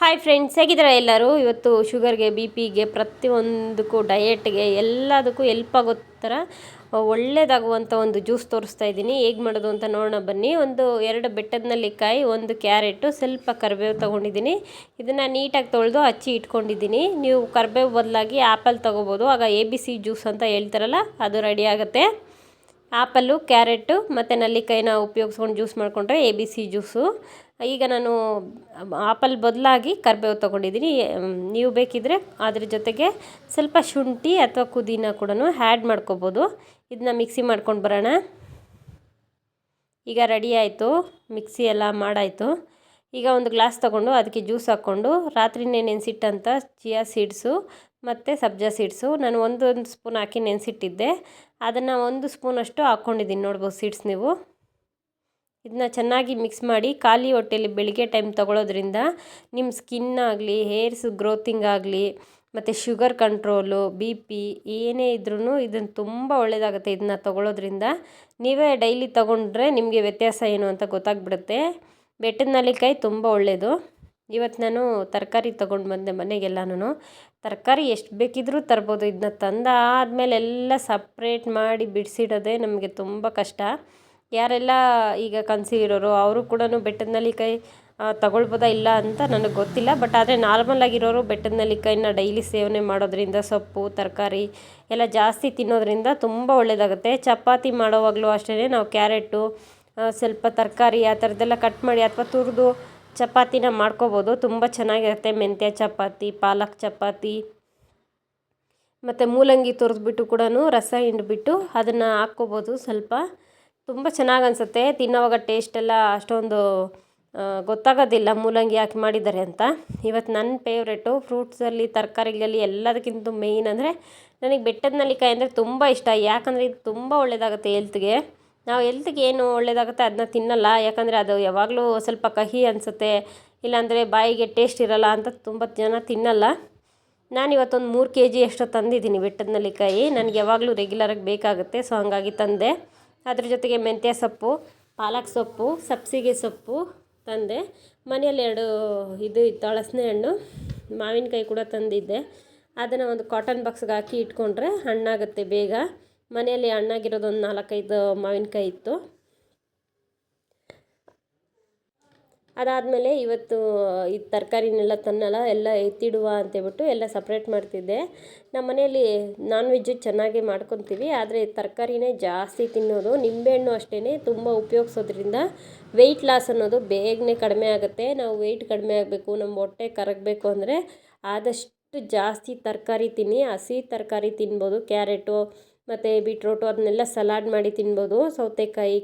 Hi friends, ಹೇಗಿದ್ದಾರೆ ಎಲ್ಲರೂ? ಇವತ್ತು ಶುಗರ್ಗೆ, ಬಿ ಪಿಗೆ, ಪ್ರತಿಯೊಂದಕ್ಕೂ ಡಯೆಟ್ಗೆ ಎಲ್ಲದಕ್ಕೂ ಎಲ್ಪ್ ಆಗೋ ಥರ ಒಳ್ಳೆಯದಾಗುವಂಥ ಒಂದು ಜ್ಯೂಸ್ ತೋರಿಸ್ತಾ ಇದ್ದೀನಿ. ಹೇಗೆ ಮಾಡೋದು ಅಂತ ನೋಡೋಣ ಬನ್ನಿ. 2 ಬೆಟ್ಟದ ನೆಲ್ಲಿಕಾಯಿ, 1 ಕ್ಯಾರೆಟು, ಸ್ವಲ್ಪ ಕರಿಬೇವು ತೊಗೊಂಡಿದ್ದೀನಿ. ಇದನ್ನು ನೀಟಾಗಿ ತೊಳೆದು ಹಚ್ಚಿ ಇಟ್ಕೊಂಡಿದ್ದೀನಿ. ನೀವು ಕರಿಬೇವು ಬದಲಾಗಿ ಆ್ಯಪಲ್ ತೊಗೋಬೋದು. ಆಗ ABC ಜ್ಯೂಸ್ ಅಂತ ಹೇಳ್ತಾರಲ್ಲ, ಅದು ರೆಡಿ ಆಗುತ್ತೆ. ಆ್ಯಪಲ್ಲು, ಕ್ಯಾರೆಟು ಮತ್ತು ನೆಲ್ಲಿಕಾಯಿನ ಉಪಯೋಗಿಸ್ಕೊಂಡು ಜ್ಯೂಸ್ ಮಾಡಿಕೊಂಡ್ರೆ ABC ಜ್ಯೂಸು. ಈಗ ನಾನು ಆ್ಯಪಲ್ ಬದಲಾಗಿ ಕರಿಬೇವು ತೊಗೊಂಡಿದ್ದೀನಿ. ನೀವು ಬೇಕಿದ್ದರೆ ಅದ್ರ ಜೊತೆಗೆ ಸ್ವಲ್ಪ ಶುಂಠಿ ಅಥವಾ ಪುದೀನ ಕೂಡ ಆ್ಯಡ್ ಮಾಡ್ಕೋಬೋದು. ಇದನ್ನ ಮಿಕ್ಸಿ ಮಾಡ್ಕೊಂಡು ಬರೋಣ. ಈಗ ರೆಡಿ ಆಯಿತು, ಮಿಕ್ಸಿ ಎಲ್ಲ ಮಾಡಾಯಿತು. ಈಗ ಒಂದು ಗ್ಲಾಸ್ ತೊಗೊಂಡು ಅದಕ್ಕೆ ಜ್ಯೂಸ್ ಹಾಕ್ಕೊಂಡು ರಾತ್ರಿನೇ ನೆನೆಸಿಟ್ಟಂಥ ಚಿಯಾ ಸೀಡ್ಸು ಮತ್ತು ಸಬ್ಜಾ ಸೀಡ್ಸು ನಾನು ಒಂದೊಂದು ಸ್ಪೂನ್ ಹಾಕಿ ನೆನೆಸಿಟ್ಟಿದ್ದೆ. ಅದನ್ನು 1 ಸ್ಪೂನಷ್ಟು ಹಾಕ್ಕೊಂಡಿದ್ದೀನಿ, ನೋಡ್ಬೋದು ಸೀಡ್ಸ್ ನೀವು. ಇದನ್ನ ಚೆನ್ನಾಗಿ ಮಿಕ್ಸ್ ಮಾಡಿ ಖಾಲಿ ಹೊಟ್ಟೆಯಲ್ಲಿ ಬೆಳಿಗ್ಗೆ ಟೈಮ್ ತೊಗೊಳೋದ್ರಿಂದ ನಿಮ್ಮ ಸ್ಕಿನ್ ಆಗಲಿ, ಹೇರ್ಸ್ ಗ್ರೋತಿಂಗ್ ಆಗಲಿ, ಮತ್ತು ಶುಗರ್ ಕಂಟ್ರೋಲು, BP ಏನೇ ಇದ್ರೂ ಇದನ್ನು ತುಂಬ ಒಳ್ಳೆಯದಾಗುತ್ತೆ. ಇದನ್ನ ತೊಗೊಳೋದ್ರಿಂದ ನೀವೇ ಡೈಲಿ ತೊಗೊಂಡ್ರೆ ನಿಮಗೆ ವ್ಯತ್ಯಾಸ ಏನು ಅಂತ ಗೊತ್ತಾಗ್ಬಿಡುತ್ತೆ. ಬೆಟ್ಟದ ನೆಲ್ಲಿಕಾಯಿ ತುಂಬ ಒಳ್ಳೆಯದು. ಇವತ್ತು ನಾನು ತರಕಾರಿ ತೊಗೊಂಡು ಬಂದೆ ಮನೆಗೆಲ್ಲನೂ. ತರಕಾರಿ ಎಷ್ಟು ಬೇಕಿದ್ರೂ ತರ್ಬೋದು. ಇದನ್ನ ತಂದಾದಮೇಲೆ ಎಲ್ಲ ಸಪ್ರೇಟ್ ಮಾಡಿ ಬಿಡಿಸಿಡೋದೇ ನಮಗೆ ತುಂಬ ಕಷ್ಟ. ಯಾರೆಲ್ಲ ಈಗ ಕನ್ಸೀವ್ ಇರೋರು ಅವರು ಕೂಡ ಬೆಟ್ಟದ ನೆಲ್ಲಿಕಾಯಿ ತಗೊಳ್ಬೋದಾ ಇಲ್ಲ ಅಂತ ನನಗೆ ಗೊತ್ತಿಲ್ಲ. ಬಟ್ ಆದರೆ ನಾರ್ಮಲಾಗಿರೋರು ಬೆಟ್ಟದ ನೆಲ್ಲಿಕಾಯಿನ ಡೈಲಿ ಸೇವನೆ ಮಾಡೋದ್ರಿಂದ, ಸೊಪ್ಪು ತರಕಾರಿ ಎಲ್ಲ ಜಾಸ್ತಿ ತಿನ್ನೋದ್ರಿಂದ ತುಂಬ ಒಳ್ಳೆಯದಾಗುತ್ತೆ. ಚಪಾತಿ ಮಾಡೋವಾಗಲೂ ಅಷ್ಟೇ ನಾವು ಕ್ಯಾರೆಟು, ಸ್ವಲ್ಪ ತರಕಾರಿ ಆ ಥರದ್ದೆಲ್ಲ ಕಟ್ ಮಾಡಿ ಅಥವಾ ತುರಿದು ಚಪಾತಿನ ಮಾಡ್ಕೋಬೋದು. ತುಂಬ ಚೆನ್ನಾಗಿರುತ್ತೆ. ಮೆಂತ್ಯ ಚಪಾತಿ, ಪಾಲಕ್ ಚಪಾತಿ ಮತ್ತು ಮೂಲಂಗಿ ತುರಿದ್ಬಿಟ್ಟು ಕೂಡ ರಸ ಹಿಂಡ್ಬಿಟ್ಟು ಅದನ್ನು ಹಾಕ್ಕೋಬೋದು. ಸ್ವಲ್ಪ ತುಂಬ ಚೆನ್ನಾಗಿ ಅನಿಸುತ್ತೆ. ತಿನ್ನೋವಾಗ ಟೇಸ್ಟೆಲ್ಲ ಅಷ್ಟೊಂದು ಗೊತ್ತಾಗೋದಿಲ್ಲ ಮೂಲಂಗಿ ಹಾಕಿ ಮಾಡಿದ್ದಾರೆ ಅಂತ. ಇವತ್ತು ನನ್ನ ಫೇವ್ರೇಟು ಫ್ರೂಟ್ಸಲ್ಲಿ, ತರಕಾರಿಗಳಲ್ಲಿ ಎಲ್ಲದಕ್ಕಿಂತ ಮೇಯ್ನ್ ಅಂದರೆ ನನಗೆ ಬೆಟ್ಟದ ನೆಲ್ಲಿಕಾಯಿ ಅಂದರೆ ತುಂಬ ಇಷ್ಟ. ಯಾಕಂದರೆ ಇದು ತುಂಬ ಒಳ್ಳೆಯದಾಗುತ್ತೆ ಹೆಲ್ತ್ಗೆ. ನಾವು ಹೆಲ್ತ್ಗೆ ಏನು ಒಳ್ಳೆಯದಾಗುತ್ತೆ ಅದನ್ನ ತಿನ್ನಲ್ಲ. ಯಾಕಂದರೆ ಅದು ಯಾವಾಗಲೂ ಸ್ವಲ್ಪ ಕಹಿ ಅನಿಸುತ್ತೆ, ಇಲ್ಲಾಂದರೆ ಬಾಯಿಗೆ ಟೇಸ್ಟ್ ಇರೋಲ್ಲ ಅಂತ ತುಂಬ ಜನ ತಿನ್ನಲ್ಲ. ನಾನು ಇವತ್ತೊಂದು 3 kg ಅಷ್ಟು ತಂದಿದ್ದೀನಿ ಬೆಟ್ಟದ ನೆಲ್ಲಿಕಾಯಿ. ನನಗೆ ಯಾವಾಗಲೂ ರೆಗ್ಯುಲರಾಗಿ ಬೇಕಾಗುತ್ತೆ, ಸೊ ಹಾಗಾಗಿ ತಂದೆ. ಅದ್ರ ಜೊತೆಗೆ ಮೆಂತ್ಯ ಸೊಪ್ಪು, ಪಾಲಕ್ ಸೊಪ್ಪು, ಸಬ್ಸಿಗೆ ಸೊಪ್ಪು ತಂದೆ. ಮನೆಯಲ್ಲಿ 2 ಇದು ಇತ್ತು, ಹಲಸಿನ ಹಣ್ಣು, ಮಾವಿನಕಾಯಿ ಕೂಡ ತಂದಿದ್ದೆ. ಅದನ್ನು ಒಂದು ಕಾಟನ್ ಬಾಕ್ಸ್ಗೆ ಹಾಕಿ ಇಟ್ಕೊಂಡ್ರೆ ಹಣ್ಣಾಗುತ್ತೆ ಬೇಗ. ಮನೆಯಲ್ಲಿ ಹಣ್ಣಾಗಿರೋದು ಒಂದು 4-5 ಮಾವಿನಕಾಯಿ ಇತ್ತು. ಅದಾದಮೇಲೆ ಇವತ್ತು ಈ ತರಕಾರಿನೆಲ್ಲ ತನ್ನಲ್ಲ ಎಲ್ಲ ಎತ್ತಿಡುವ ಅಂತೇಳ್ಬಿಟ್ಟು ಎಲ್ಲ ಸಪ್ರೇಟ್ ಮಾಡ್ತಿದ್ದೆ. ನಮ್ಮ ಮನೆಯಲ್ಲಿ ನಾನ್ ವೆಜ್ಜು ಚೆನ್ನಾಗಿ ಮಾಡ್ಕೊತೀವಿ, ಆದರೆ ತರಕಾರಿನೇ ಜಾಸ್ತಿ ತಿನ್ನೋದು. ನಿಂಬೆಹಣ್ಣು ಅಷ್ಟೇ ತುಂಬ ಉಪಯೋಗಿಸೋದ್ರಿಂದ ವೆಯ್ಟ್ ಲಾಸ್ ಅನ್ನೋದು ಬೇಗನೆ ಕಡಿಮೆ ಆಗುತ್ತೆ. ನಾವು ವೆಯ್ಟ್ ಕಡಿಮೆ ಆಗಬೇಕು, ನಮ್ಮ ಹೊಟ್ಟೆ ಕರಗಬೇಕು ಅಂದರೆ ಆದಷ್ಟು ಜಾಸ್ತಿ ತರಕಾರಿ ತಿನ್ನಿ. ಹಸಿ ತರಕಾರಿ ತಿನ್ಬೋದು. ಕ್ಯಾರೆಟು ಮತ್ತು ಬೀಟ್ರೋಟು ಅದನ್ನೆಲ್ಲ ಸಲಾಡ್ ಮಾಡಿ ತಿನ್ಬೋದು. ಸೌತೆಕಾಯಿ